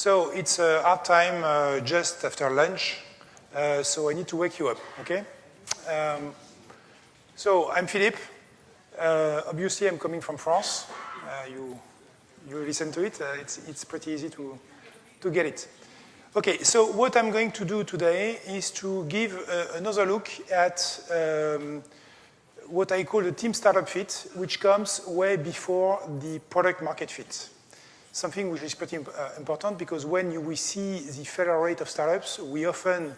So it's our time just after lunch, so I need to wake you up, okay? So I'm Philippe. Obviously, I'm coming from France. You listen to it. It's pretty easy to get it. Okay, so what I'm going to do today is to give another look at what I call the team startup fit, which comes way before the product market fit. Something which is pretty important because when we see the failure rate of startups, we often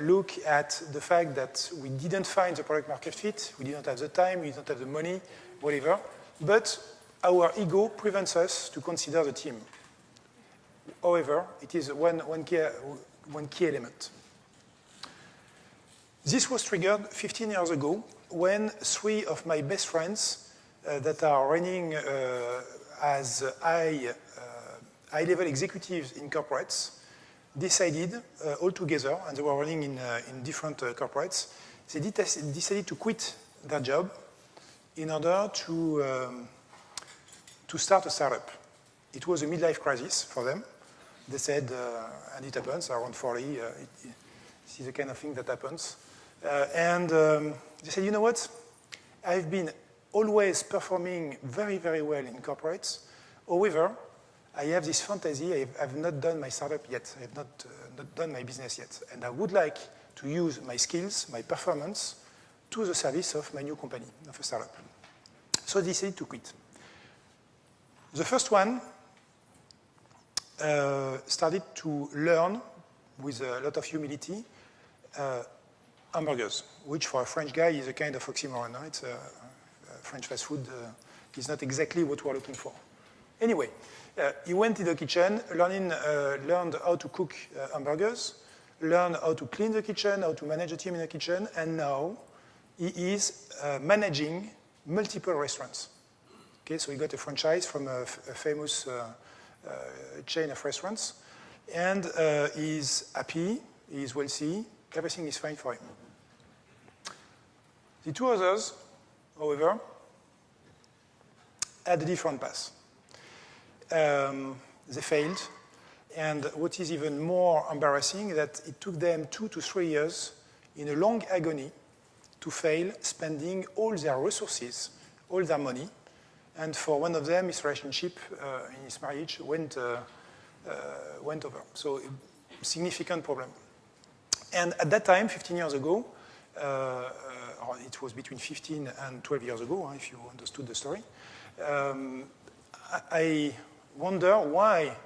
look at the fact that we didn't find the product market fit, we didn't have the time, we didn't have the money, whatever, but our ego prevents us to consider the team. However, it is one key element. This was triggered 15 years ago when 3 of my best friends that are running as high-level executives in corporates decided all together, and they were running in different corporates, they decided to quit their job in order to start a startup. It was a midlife crisis for them. They said, and it happens, around 40, this is the kind of thing that happens. And they said, you know what? I've been always performing very, very well in corporates. However, I have this fantasy. I've not done my startup yet. I have not done my business yet. And I would like to use my skills, my performance, to the service of my new company, of a startup. So they decided to quit. The first one started to learn, with a lot of humility, hamburgers, which for a French guy is a kind of oxymoron. No? It's French fast food is not exactly what we're looking for. Anyway, he went to the kitchen, learned how to cook hamburgers, learned how to clean the kitchen, how to manage a team in the kitchen, and now he is managing multiple restaurants. Okay, so he got a franchise from a famous chain of restaurants, and he's happy, he's wealthy, everything is fine for him. The 2 others, however, had a different path. They failed, and what is even more embarrassing is that it took them 2 to 3 years in a long agony to fail, spending all their resources, all their money, and for one of them, his relationship in his marriage went over. So a significant problem. And at that time, 15 years ago, or it was between 15 and 12 years ago, if you understood the story, I wonder why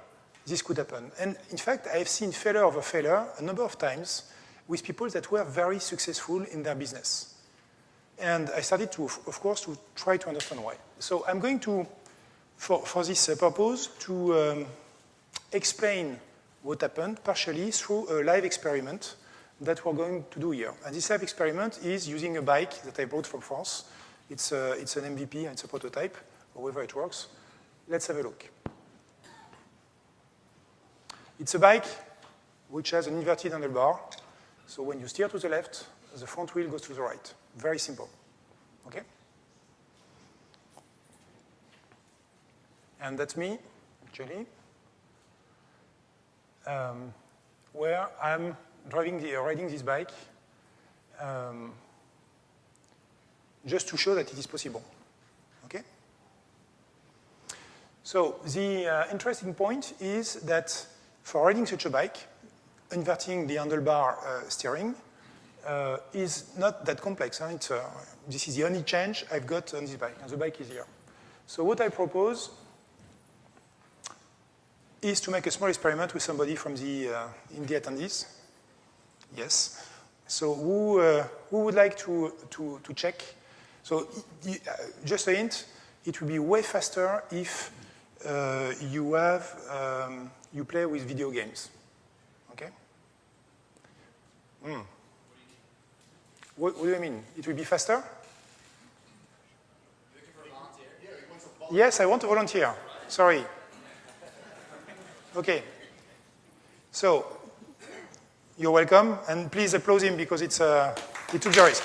this could happen. And in fact, I have seen failure over failure a number of times with people that were very successful in their business. And I started to, of course, to try to understand why. So I'm going to, for this purpose, to explain what happened partially through a live experiment that we're going to do here. And this live experiment is using a bike that I bought from France. It's an MVP, and it's a prototype, however it works. Let's have a look. It's a bike which has an inverted handlebar. So when you steer to the left, the front wheel goes to the right. Very simple, okay? And that's me, actually, where I'm riding this bike just to show that it is possible, okay? So the interesting point is that for riding such a bike, inverting the handlebar steering is not that complex. Huh? This is the only change I've got on this bike, and the bike is here. So what I propose is to make a small experiment with somebody from in the attendees. Yes. So who would like to check? So just a hint, it will be way faster if you play with video games. Okay? What do you mean? It will be faster? Yes, I want to volunteer. Sorry. Okay. So, you're welcome, and please applaud him because he took the risk.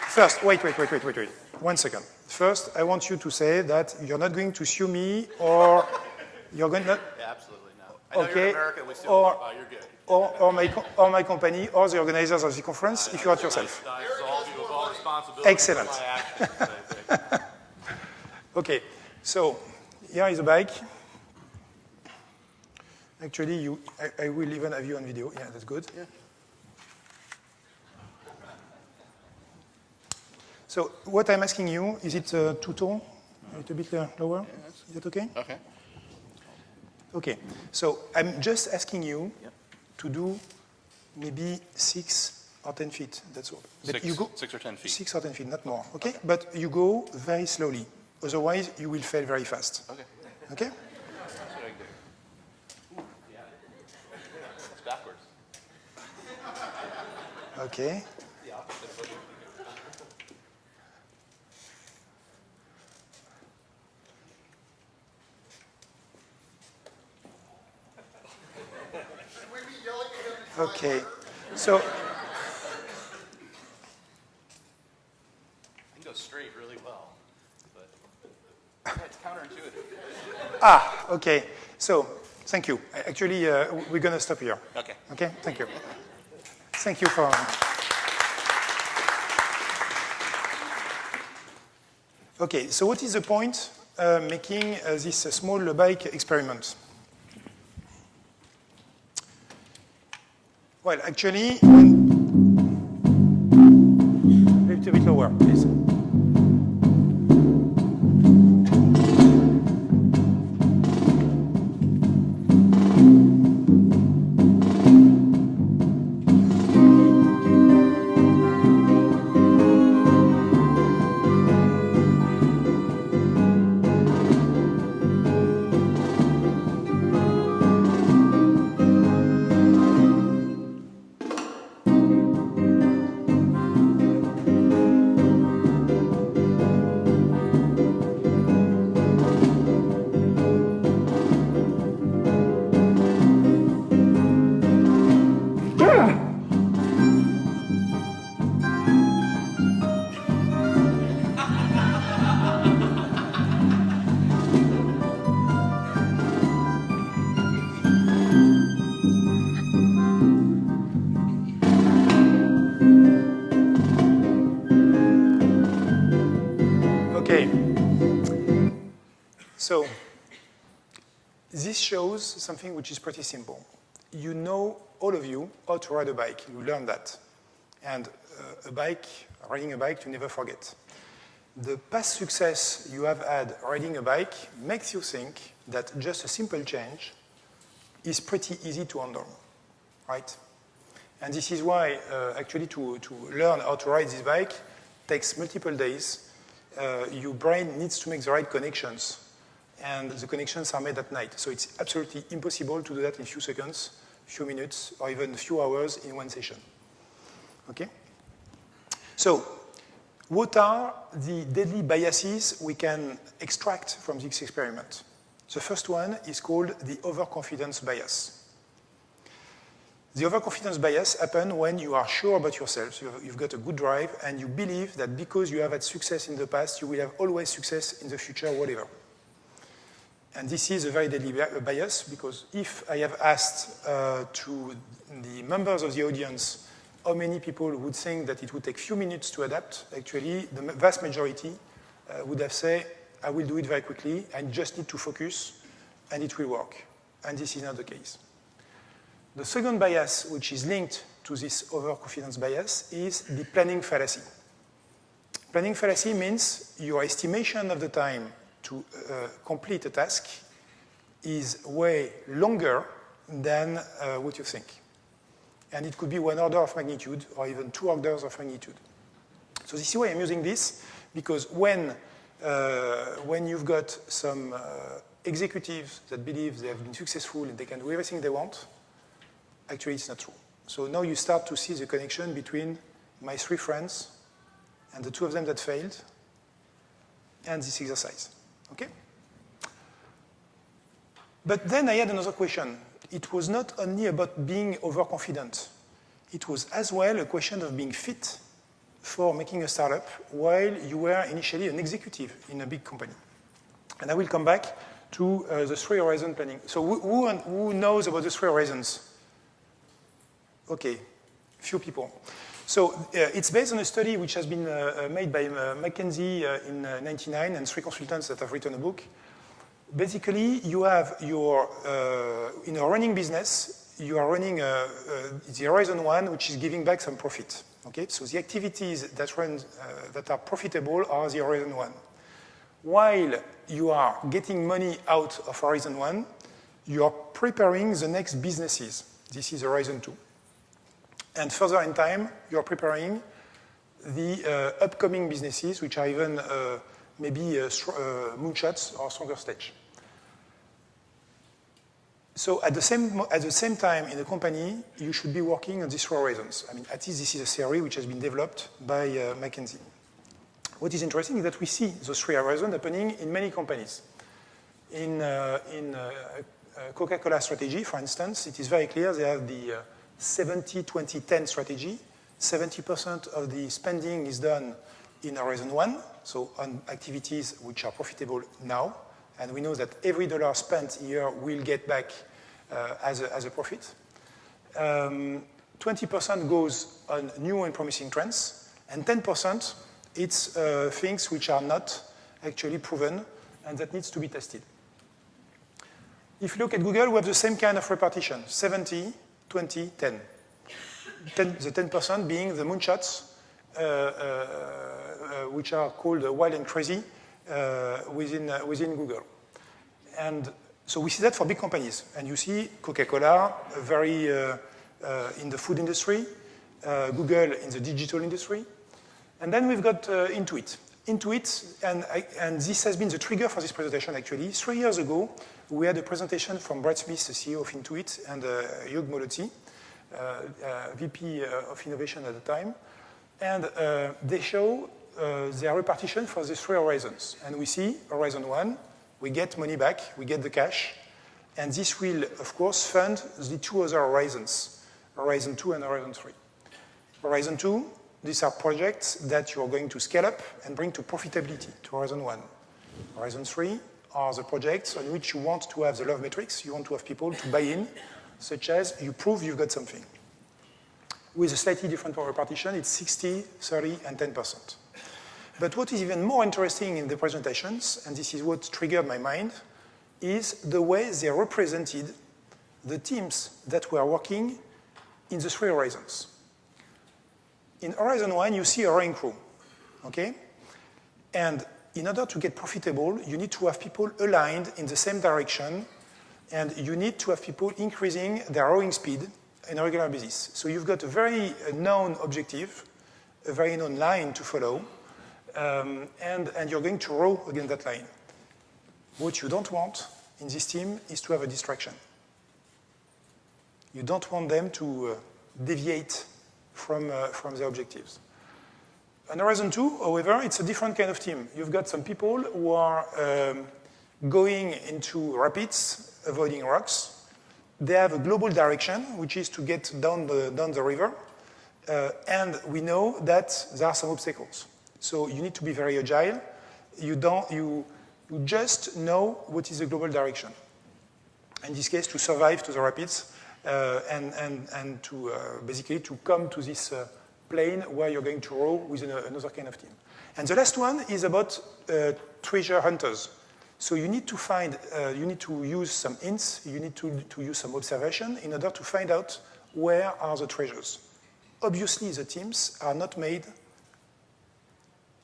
First, wait. 1 second. First, I want you to say that you're not going to sue me or You're going not? Yeah, absolutely not. I know Okay. you're in America, we still, you're good. Or my company, or the organizers of the conference, if you are yourself. I absolve you of all responsibility Excellent. for my actions, I think. Okay, so here is a bike. Actually, I will even have you on video. Yeah, that's good. Yeah. So what I'm asking you, is it too tall? A little bit lower? Yeah, Is that okay? Okay. Okay, so I'm just asking you to do maybe 6 or 10 feet, that's all. But you go 6 or 10 feet. 6 or 10 feet, not more, okay? But you go very slowly, otherwise you will fail very fast. Okay. Okay? That's what I can do. Ooh, yeah. It's backwards. Okay. The opposite. Okay, so I can go straight really well, but yeah, it's counterintuitive. okay. So thank you. Actually, we're going to stop here. Okay. Okay, thank you. Thank you for... Okay, so what is the point making this small bike experiment? Well, actually, a little bit lower, please. Okay. So this shows something which is pretty simple. You know, all of you, how to ride a bike. You learn that. And riding a bike, you never forget. The past success you have had riding a bike makes you think that just a simple change is pretty easy to handle, right? And this is why, actually, to learn how to ride this bike takes multiple days. Your brain needs to make the right connections, and the connections are made at night. So it's absolutely impossible to do that in a few seconds, few minutes, or even a few hours in one session. Okay? So what are the deadly biases we can extract from this experiment? The first one is called the overconfidence bias. The overconfidence bias happens when you are sure about yourself, you've got a good drive, and you believe that because you have had success in the past, you will have always success in the future, whatever. And this is a very deadly bias, because if I have asked to the members of the audience how many people would think that it would take few minutes to adapt, actually, the vast majority would have said, I will do it very quickly, I just need to focus, and it will work. And this is not the case. The second bias, which is linked to this overconfidence bias, is the planning fallacy. Planning fallacy means your estimation of the time to complete a task is way longer than what you think. And it could be 1 order of magnitude or even 2 orders of magnitude. So this is why I'm using this, because when you've got some executives that believe they have been successful and they can do everything they want, actually it's not true. So now you start to see the connection between my 3 friends and the 2 of them that failed and this exercise. Okay? But then I had another question. It was not only about being overconfident. It was as well a question of being fit for making a startup while you were initially an executive in a big company. And I will come back to the 3 horizon planning. So who knows about the 3 horizons? Okay, few people. So it's based on a study which has been made by McKinsey in 1999 and 3 consultants that have written a book. Basically, you have your, in a running business, you are running the Horizon 1, which is giving back some profit. Okay? So the activities that, that are profitable are the Horizon 1. While you are getting money out of Horizon 1, you are preparing the next businesses. This is Horizon 2. And further in time, you are preparing the upcoming businesses, which are even maybe moonshots or stronger stage. So at the same time in the company, you should be working on these 3 horizons. I mean, at least this is a theory which has been developed by McKinsey. What is interesting is that we see those 3 horizons happening in many companies. In Coca-Cola strategy, for instance, it is very clear they have the 70-20-10 strategy. 70% of the spending is done in Horizon 1, so on activities which are profitable now. And we know that every dollar spent here will get back as a profit. 20% goes on new and promising trends, and 10% it's things which are not actually proven and that needs to be tested. If you look at Google, we have the same kind of repartition, 70, 20, 10. The 10% being the moonshots, which are called wild and crazy within Google. And so we see that for big companies. And you see Coca-Cola very in the food industry, Google in the digital industry. And then we've got Intuit. Intuit, and this has been the trigger for this presentation, actually. 3 years ago, we had a presentation from Brad Smith, the CEO of Intuit, and Hugh Molotzi, VP of Innovation at the time. And they show their repartition for the 3 horizons. And we see Horizon 1, we get money back, we get the cash. And this will, of course, fund the 2 other horizons, Horizon 2 and Horizon 3. Horizon 2, these are projects that you are going to scale up and bring to profitability, to Horizon 1. Horizon 3 are the projects on which you want to have the love metrics, you want to have people to buy in, such as you prove you've got something. With a slightly different repartition, it's 60, 30, and 10%. But what is even more interesting in the presentations, and this is what triggered my mind, is the way they represented the teams that were working in the 3 horizons. In Horizon 1, you see a rowing crew, okay? And in order to get profitable, you need to have people aligned in the same direction, and you need to have people increasing their rowing speed on a regular basis. So you've got a very known objective, a very known line to follow, and you're going to row against that line. What you don't want in this team is to have a distraction. You don't want them to deviate from their objectives. On Horizon 2, however, it's a different kind of team. You've got some people who are going into rapids, avoiding rocks. They have a global direction, which is to get down the river. And we know that there are some obstacles. So you need to be very agile. You just know what is the global direction. In this case, to survive to the rapids and to basically to come to this plane where you're going to row with another kind of team. And the last one is about treasure hunters. So you need to find, you need to use some hints, you need to use some observation in order to find out where are the treasures. Obviously, the teams are not made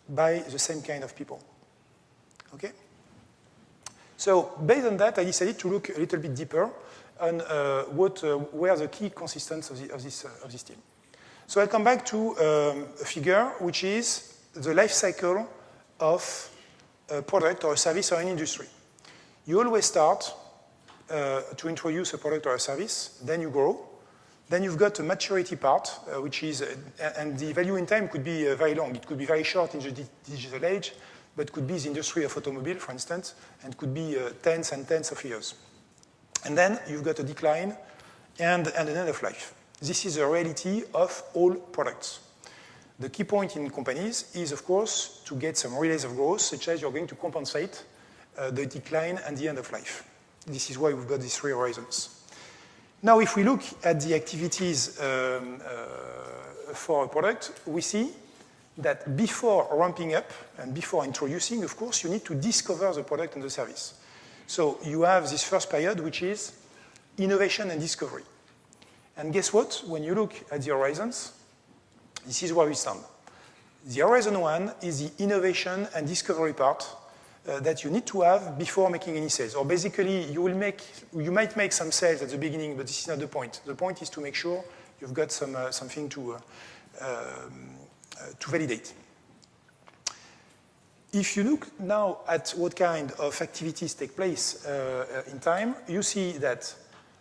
by the same kind of people. Okay? So based on that, I decided to look a little bit deeper on what were the key constituents of this team. So I'll come back to a figure, which is the life cycle of a product or a service or an industry. You always start to introduce a product or a service, then you grow. Then you've got a maturity part, which is, and the value in time could be very long. It could be very short in the digital age, but could be the industry of automobile, for instance, and could be tens and tens of years. And then you've got a decline and an end of life. This is the reality of all products. The key point in companies is, of course, to get some relays of growth, such as you're going to compensate the decline, and the end of life. This is why we've got these 3 horizons. Now, if we look at the activities for a product, we see that before ramping up and before introducing, of course, you need to discover the product and the service. So you have this first period, which is innovation and discovery. And guess what? When you look at the horizons, this is where we stand. The horizon 1 is the innovation and discovery part that you need to have before making any sales. Or basically, you might make some sales at the beginning, but this is not the point. The point is to make sure you've got something to validate. If you look now at what kind of activities take place in time, you see that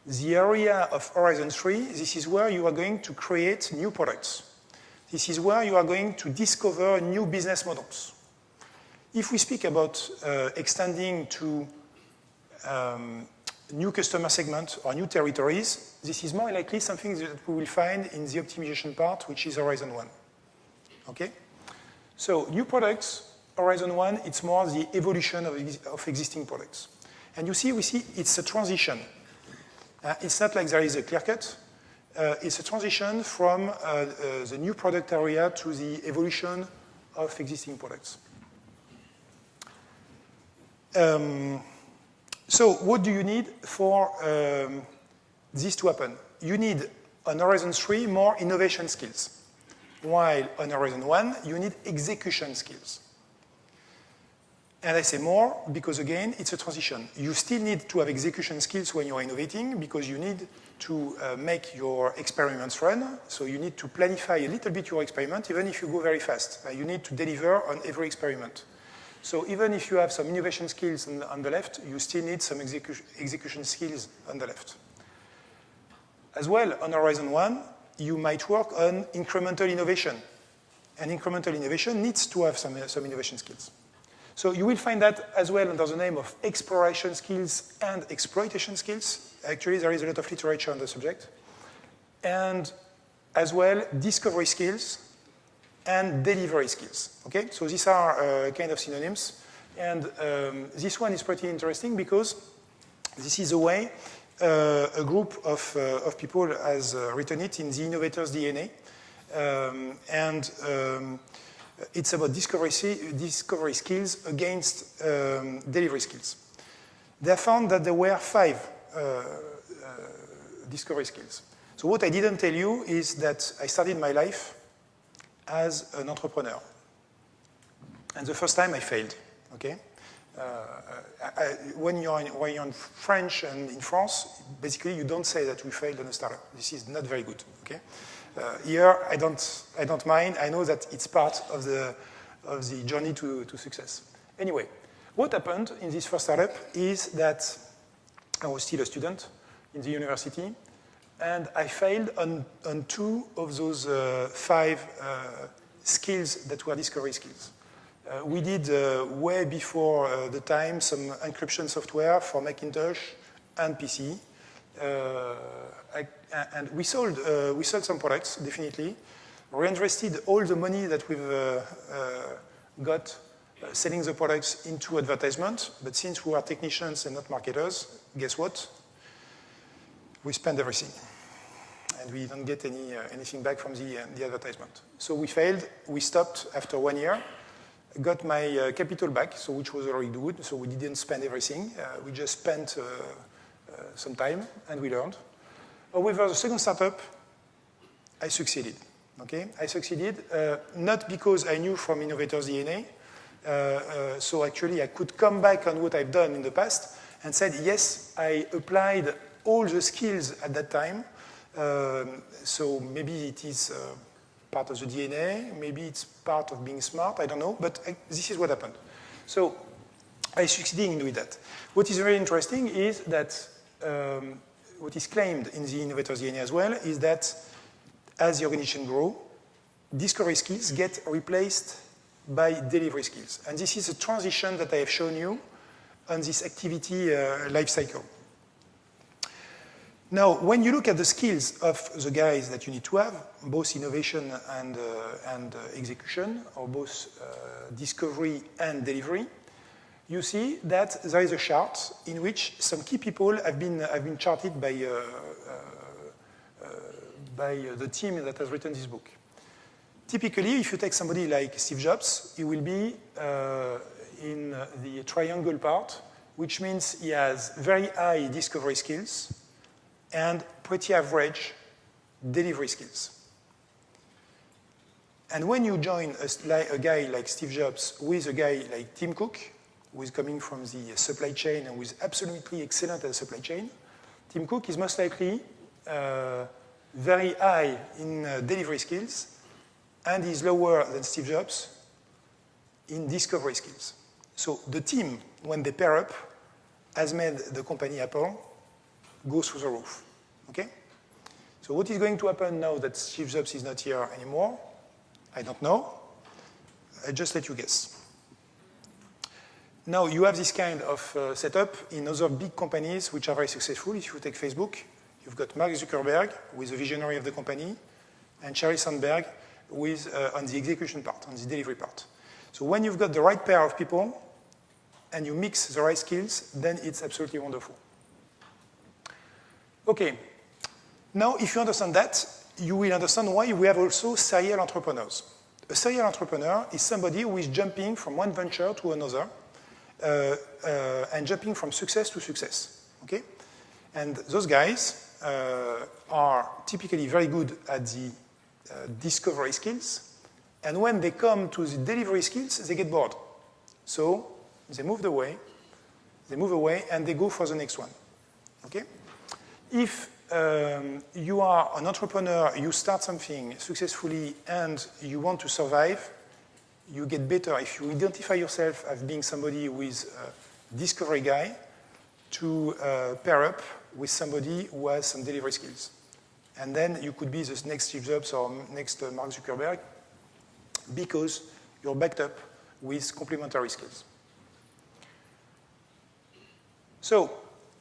the area of Horizon 3, this is where you are going to create new products. This is where you are going to discover new business models. If we speak about extending to new customer segments or new territories, this is more likely something that we will find in the optimization part, which is Horizon 1. Okay? So new products, Horizon 1, it's more the evolution of existing products. And we see it's a transition. It's not like there is a clear cut. It's a transition from the new product area to the evolution of existing products. So what do you need for this to happen? You need, on Horizon 3, more innovation skills, while on Horizon 1, you need execution skills. And I say more because, again, it's a transition. You still need to have execution skills when you're innovating because you need to make your experiments run. So you need to planify a little bit your experiment, even if you go very fast. You need to deliver on every experiment. So even if you have some innovation skills on the left, you still need some execution skills on the left. As well, on Horizon 1, you might work on incremental innovation. And incremental innovation needs to have some innovation skills. So you will find that as well under the name of exploration skills and exploitation skills. Actually, there is a lot of literature on the subject. And as well, discovery skills and delivery skills. Okay, so these are kind of synonyms. And this one is pretty interesting because this is the way a group of people has written it in the innovator's DNA. It's about discovery skills against delivery skills. They found that there were 5 discovery skills. So what I didn't tell you is that I started my life as an entrepreneur. And the first time I failed, okay? When you're in French and in France, basically you don't say that we failed on a startup. This is not very good, okay? Here, I don't mind. I know that it's part of the journey to success. Anyway, what happened in this first startup is that I was still a student in the university, and I failed on 2 of those 5 skills that were discovery skills. We did, way before the time, some encryption software for Macintosh and PC. And we sold some products, definitely. Reinvested all the money that we've got selling the products into advertisement. But since we are technicians and not marketers, guess what? We spend everything. And we don't get anything back from the advertisement. So we failed. We stopped after 1 year. Got my capital back, so which was already good. So we didn't spend everything. We just spent some time, and we learned. However, the second startup, I succeeded. Okay, I succeeded not because I knew from innovator's DNA. So actually, I could come back on what I've done in the past and said, yes, I applied all the skills at that time. So maybe it is part of the DNA, maybe it's part of being smart, I don't know, but this is what happened. So I succeeded in doing that. What is very interesting is that what is claimed in the innovator's DNA as well is that as the organization grows, discovery skills get replaced by delivery skills. And this is a transition that I have shown you on this activity life cycle. Now, when you look at the skills of the guys that you need to have, both innovation and execution, or both discovery and delivery, you see that there is a chart in which some key people have been charted by the team that has written this book. Typically, if you take somebody like Steve Jobs, he will be in the triangle part, which means he has very high discovery skills and pretty average delivery skills. And when you join a guy like Steve Jobs with a guy like Tim Cook, who is coming from the supply chain and who is absolutely excellent at the supply chain, Tim Cook is most likely very high in delivery skills and is lower than Steve Jobs in discovery skills. So the team, when they pair up, has made the company Apple go through the roof. Okay? So what is going to happen now that Steve Jobs is not here anymore? I don't know. I just let you guess. Now, you have this kind of setup in other big companies which are very successful. If you take Facebook, you've got Mark Zuckerberg, who is the visionary of the company, and Sheryl Sandberg, who is on the execution part, on the delivery part. So when you've got the right pair of people, and you mix the right skills, then it's absolutely wonderful. Okay. Now, if you understand that, you will understand why we have also serial entrepreneurs. A serial entrepreneur is somebody who is jumping from one venture to another and jumping from success to success. Okay? And those guys are typically very good at the discovery skills. And when they come to the delivery skills, they get bored. So they move away, and they go for the next one. Okay? If you are an entrepreneur, you start something successfully, and you want to survive, you get better if you identify yourself as being somebody who is a discovery guy to pair up with somebody who has some delivery skills. And then you could be the next Steve Jobs or next Mark Zuckerberg because you're backed up with complementary skills. So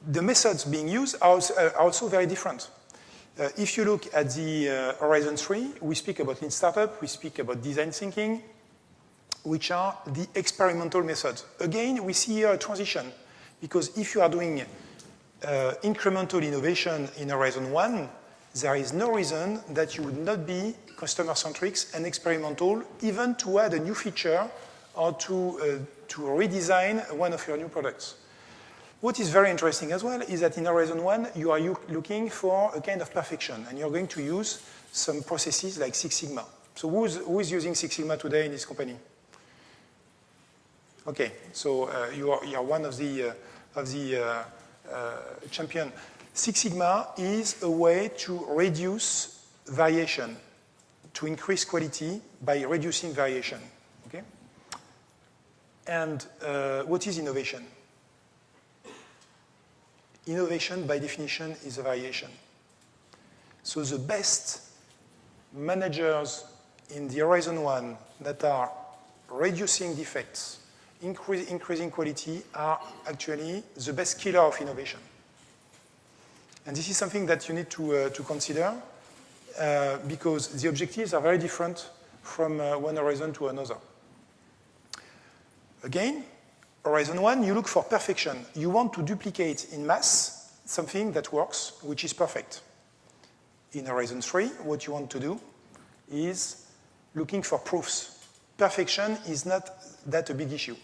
the methods being used are also very different. If you look at the Horizon 3, we speak about LeanStartup, we speak about design thinking, which are the experimental methods. Again, we see here a transition, because if you are doing incremental innovation in Horizon 1, there is no reason that you would not be customer-centric and experimental, even to add a new feature or to redesign one of your new products. What is very interesting as well is that in Horizon 1, you are looking for a kind of perfection, and you're going to use some processes like Six Sigma. So who is using Six Sigma today in this company? Okay, so you are one of the champion. Six Sigma is a way to reduce variation, to increase quality by reducing variation. Okay? And what is innovation? Innovation, by definition, is a variation. So the best managers in the Horizon 1 that are reducing defects, increasing quality, are actually the best killer of innovation. And this is something that you need to consider because the objectives are very different from one horizon to another. Again, Horizon 1, you look for perfection. You want to duplicate in mass something that works, which is perfect. In Horizon 3, what you want to do is looking for proofs. Perfection is not that a big issue.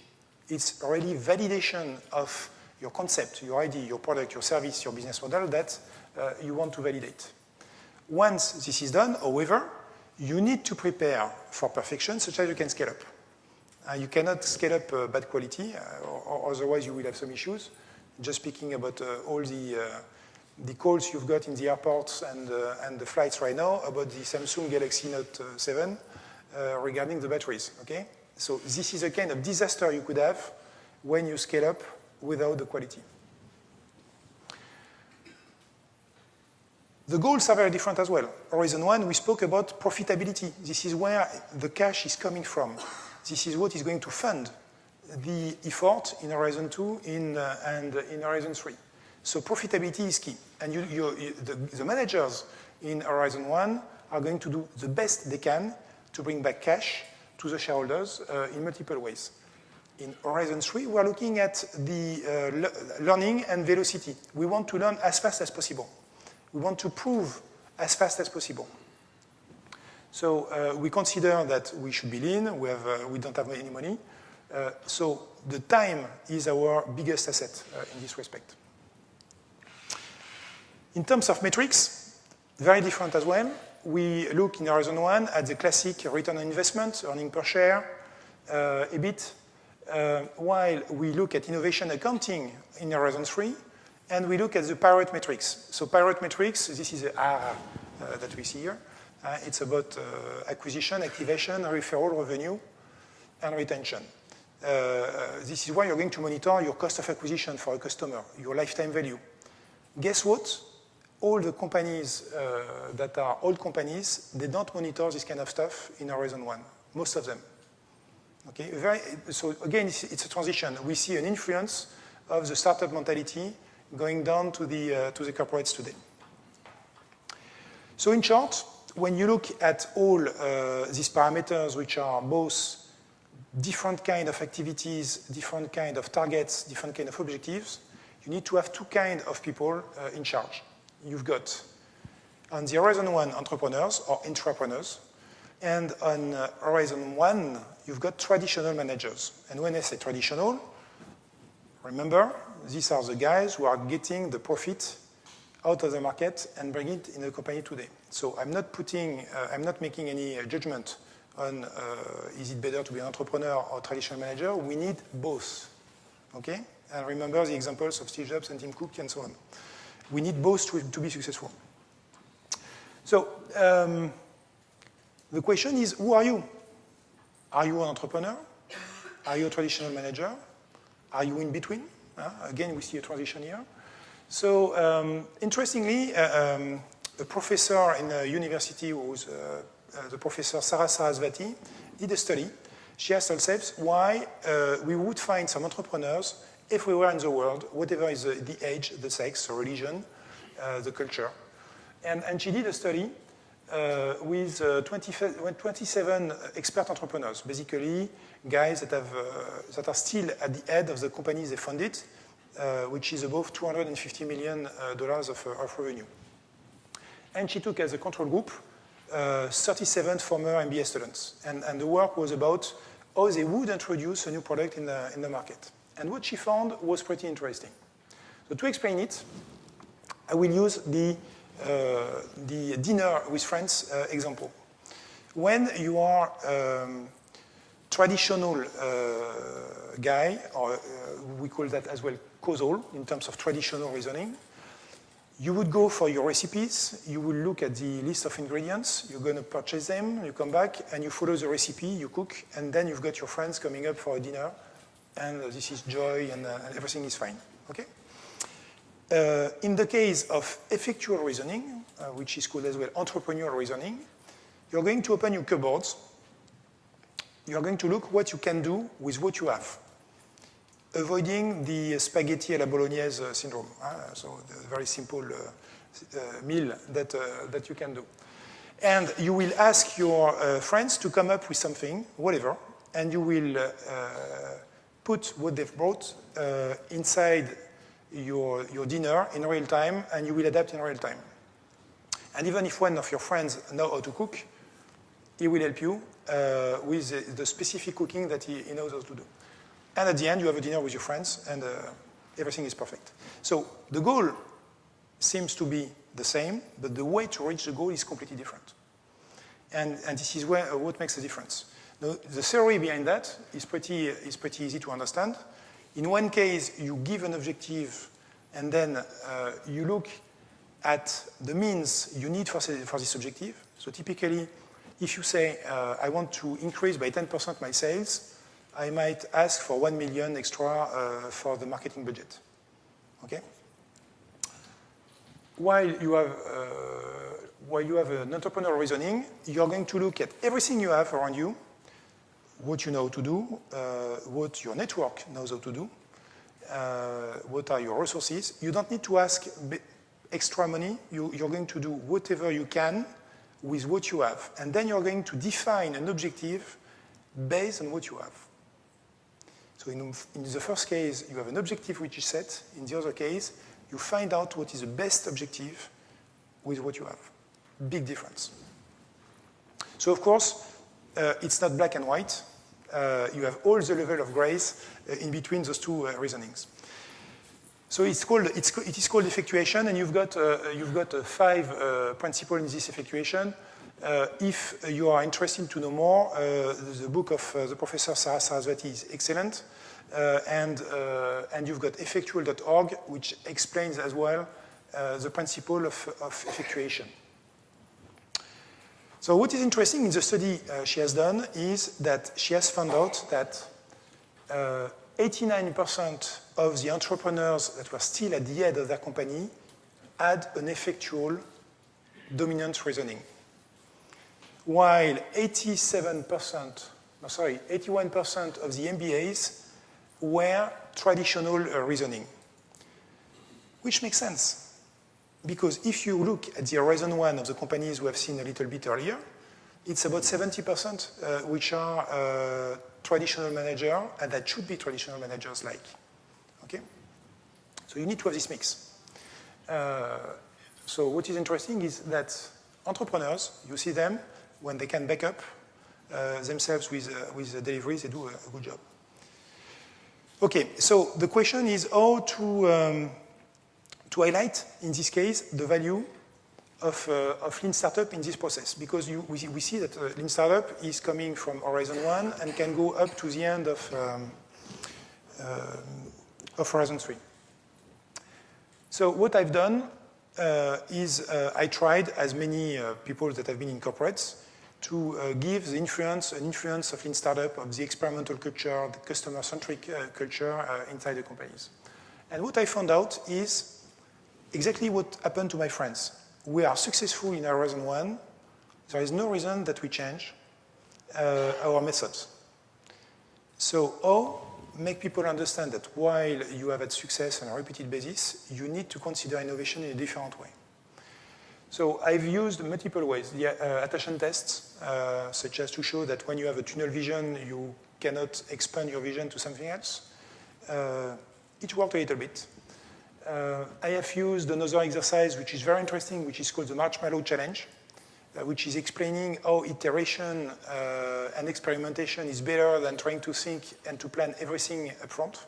It's already validation of your concept, your idea, your product, your service, your business model that you want to validate. Once this is done, however, you need to prepare for perfection such that you can scale up. You cannot scale up bad quality, or otherwise you will have some issues. Just speaking about all the calls you've got in the airports and the flights right now about the Samsung Galaxy Note 7 regarding the batteries, okay? So this is a kind of disaster you could have when you scale up without the quality. The goals are very different as well. Horizon 1, we spoke about profitability. This is where the cash is coming from. This is what is going to fund the effort in Horizon 2 and in Horizon 3. So profitability is key. And the managers in Horizon 1 are going to do the best they can to bring back cash to the shareholders in multiple ways. In Horizon 3, we're looking at the learning and velocity. We want to learn as fast as possible. We want to prove as fast as possible. So we consider that we should be lean. We don't have any money. So the time is our biggest asset in this respect. In terms of metrics, very different as well. We look in Horizon 1 at the classic return on investment, earning per share, EBIT, while we look at innovation accounting in Horizon 3, and we look at the pirate metrics. So pirate metrics, this is the R that we see here. It's about acquisition, activation, referral, revenue, and retention. This is why you're going to monitor your cost of acquisition for a customer, your lifetime value. Guess what? All the companies that are old companies, they don't monitor this kind of stuff in Horizon 1, most of them. Okay? So again, it's a transition. We see an influence of the startup mentality going down to the corporates today. So in short, when you look at all these parameters, which are both different kind of activities, different kind of targets, different kind of objectives, you need to have two kinds of people in charge. You've got, on the Horizon 1, entrepreneurs or intrapreneurs, and on Horizon 1, you've got traditional managers. And when I say traditional, remember, these are the guys who are getting the profit out of the market and bring it in the company today. So I'm not making any judgment on is it better to be an entrepreneur or traditional manager. We need both, okay? And remember the examples of Steve Jobs and Tim Cook and so on. We need both to be successful. So the question is, who are you? Are you an entrepreneur? Are you a traditional manager? Are you in between? Again, we see a transition here. So interestingly, a professor in a university who was the professor Sarah Sarasvati did a study. She asked herself why we would find some entrepreneurs if we were in the world, whatever is the age, the sex, the religion, the culture. And she did a study with 27 expert entrepreneurs, basically guys that are still at the head of the companies they funded, which is above $250 million of revenue. And she took as a control group 37 former MBA students. And the work was about how they would introduce a new product in the market. And what she found was pretty interesting. So to explain it, I will use the dinner with friends example. When you are traditional guy, or we call that as well causal in terms of traditional reasoning, you would go for your recipes, you will look at the list of ingredients, you're going to purchase them, you come back, and you follow the recipe, you cook, and then you've got your friends coming up for a dinner, and this is joy, and everything is fine, okay? In the case of effectual reasoning, which is called as well entrepreneurial reasoning, you're going to open your cupboards, you're going to look what you can do with what you have, avoiding the spaghetti alla bolognese syndrome, so the very simple meal that you can do. And you will ask your friends to come up with something, whatever, and you will put what they've brought inside your dinner in real time, and you will adapt in real time. And even if one of your friends knows how to cook, he will help you with the specific cooking that he knows how to do. And at the end, you have a dinner with your friends, and everything is perfect. So the goal seems to be the same, but the way to reach the goal is completely different. And this is what makes the difference. Now, the theory behind that is pretty easy to understand. In one case, you give an objective, and then you look at the means you need for this objective. So typically, if you say, I want to increase by 10% my sales, I might ask for 1 million extra for the marketing budget. Okay? While you have an entrepreneurial reasoning, you're going to look at everything you have around you, what you know how to do, what your network knows how to do, what are your resources. You don't need to ask extra money. You're going to do whatever you can with what you have. And then you're going to define an objective based on what you have. So in the first case, you have an objective which is set. In the other case, you find out what is the best objective with what you have. Big difference. So of course, it's not black and white. You have all the level of grays in between those two reasonings. So it is called effectuation, and you've got 5 principles in this effectuation. If you are interested to know more, the book of the professor Sarah Saraswati is excellent, and you've got effectual.org, which explains as well the principle of effectuation. So what is interesting in the study she has done is that she has found out that 89% of the entrepreneurs that were still at the head of their company had an effectual dominant reasoning, while 81% of the MBAs were traditional reasoning, which makes sense. Because if you look at the Horizon 1 of the companies we have seen a little bit earlier, it's about 70% which are traditional managers, and that should be traditional managers like. Okay? So you need to have this mix. So what is interesting is that entrepreneurs, you see them, when they can back up themselves with the deliveries, they do a good job. Okay, so the question is how to highlight, in this case, the value of LeanStartup in this process, because we see that LeanStartup is coming from Horizon 1 and can go up to the end of Horizon 3. So what I've done is I tried, as many people that have been in corporates, to give an influence of LeanStartup, of the experimental culture, the customer-centric culture inside the companies. And what I found out is exactly what happened to my friends. We are successful in Horizon 1. There is no reason that we change our methods. So how make people understand that while you have had success on a repeated basis, you need to consider innovation in a different way. So I've used multiple ways. The attention tests, such as to show that when you have a tunnel vision, you cannot expand your vision to something else. It worked a little bit. I have used another exercise which is very interesting, which is called the Marshmallow Challenge, which is explaining how iteration and experimentation is better than trying to think and to plan everything up front.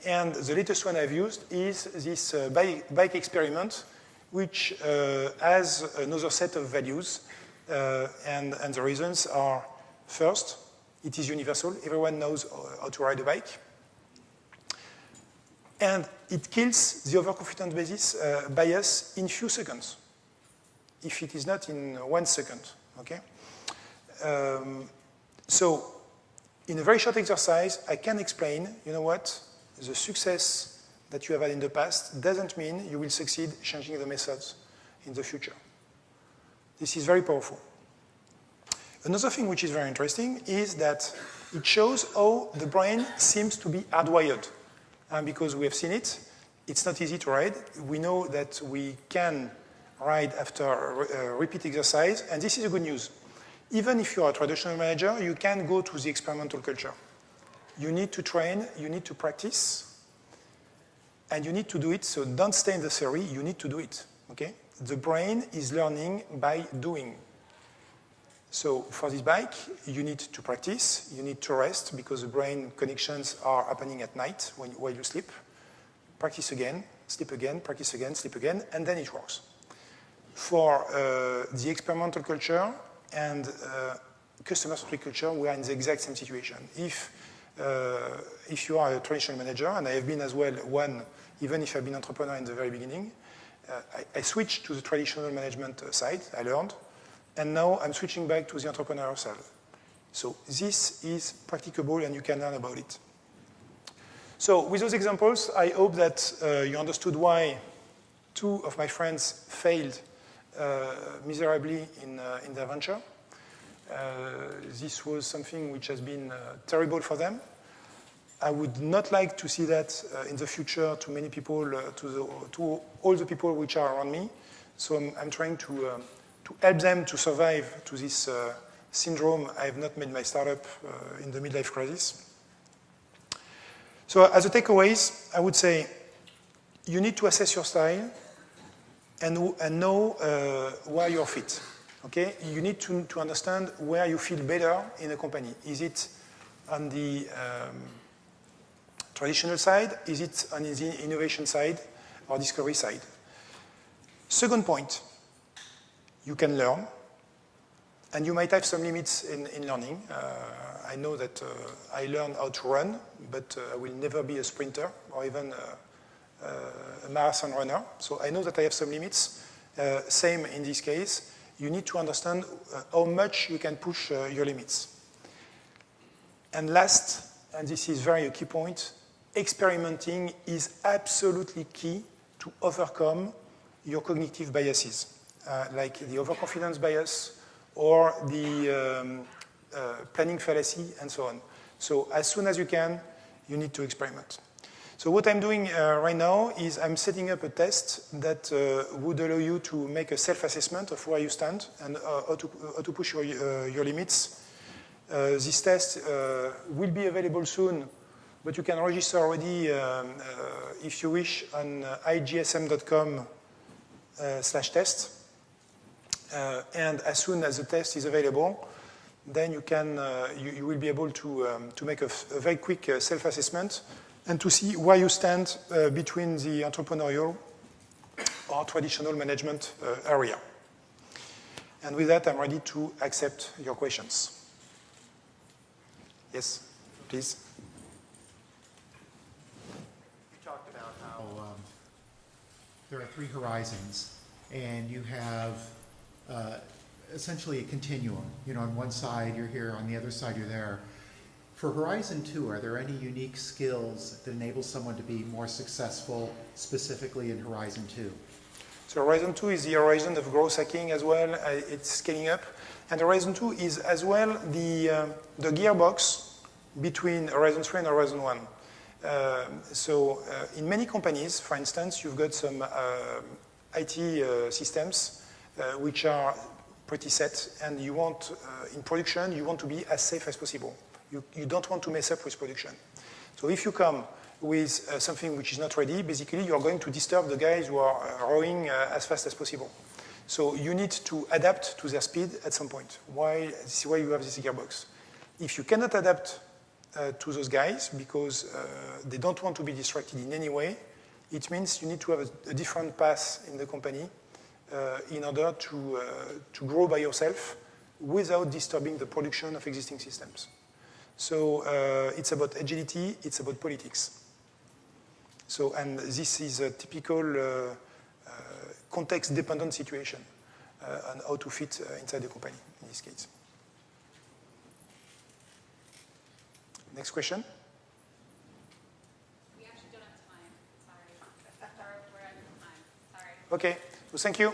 And the latest one I've used is this BikeExperiment, which has another set of values. And the reasons are, first, it is universal. Everyone knows how to ride a bike. And it kills the overconfident bias in few seconds, if it is not in 1 second, okay? So in a very short exercise, I can explain, you know what, the success that you have had in the past doesn't mean you will succeed changing the methods in the future. This is very powerful. Another thing which is very interesting is that it shows how the brain seems to be hardwired. And because we have seen it, it's not easy to ride. We know that we can ride after a repeat exercise, and this is a good news. Even if you are a traditional manager, you can go to the experimental culture. You need to train, you need to practice, and you need to do it. So don't stay in the theory, you need to do it, okay? The brain is learning by doing. So for this bike, you need to practice, you need to rest, because the brain connections are happening at night while you sleep. Practice again, sleep again, practice again, sleep again, and then it works. For the experimental culture and customer-centric culture, we are in the exact same situation. If you are a traditional manager, and I have been as well one, even if I've been entrepreneur in the very beginning, I switched to the traditional management side, I learned, and now I'm switching back to the entrepreneurial side. So this is practicable, and you can learn about it. So with those examples, I hope that you understood why 2 of my friends failed miserably in their venture. This was something which has been terrible for them. I would not like to see that in the future to many people, to all the people which are around me. So I'm trying to help them to survive to this syndrome. I have not made my startup in the midlife crisis. So as a takeaways, I would say you need to assess your style and know where you're fit. Okay? You need to understand where you feel better in a company. Is it on the traditional side? Is it on the innovation side or discovery side? Second point, you can learn, and you might have some limits in learning. I know that I learned how to run, but I will never be a sprinter or even a marathon runner. So I know that I have some limits. Same in this case. You need to understand how much you can push your limits. And last, and this is very a key point, experimenting is absolutely key to overcome your cognitive biases, like the overconfidence bias or the planning fallacy and so on. So as soon as you can, you need to experiment. So what I'm doing right now is I'm setting up a test that would allow you to make a self-assessment of where you stand and how to push your limits. This test will be available soon, but you can register already if you wish on igsm.com/test. And as soon as the test is available, then you will be able to make a very quick self-assessment and to see where you stand between the entrepreneurial or traditional management area. And with that, I'm ready to accept your questions. Yes, please. You talked about how there are 3 horizons, and you have essentially a continuum. You know, on one side you're here, on the other side you're there. For Horizon 2, are there any unique skills that enable someone to be more successful specifically in Horizon 2? So Horizon 2 is the horizon of growth hacking as well. It's scaling up. And Horizon 2 is as well the gearbox between Horizon 3 and Horizon 1. In many companies, for instance, you've got some IT systems which are pretty set, and you want, in production, you want to be as safe as possible. You don't want to mess up with production. So if you come with something which is not ready, basically you're going to disturb the guys who are rowing as fast as possible. So you need to adapt to their speed at some point. This is why you have this gearbox. If you cannot adapt to those guys because they don't want to be distracted in any way, it means you need to have a different path in the company in order to grow by yourself without disturbing the production of existing systems. So it's about agility, it's about politics. So, and this is a typical context-dependent situation on how to fit inside the company in this case. Next question? We actually don't have time. Sorry. We're out of time. Sorry. Okay. Well, thank you.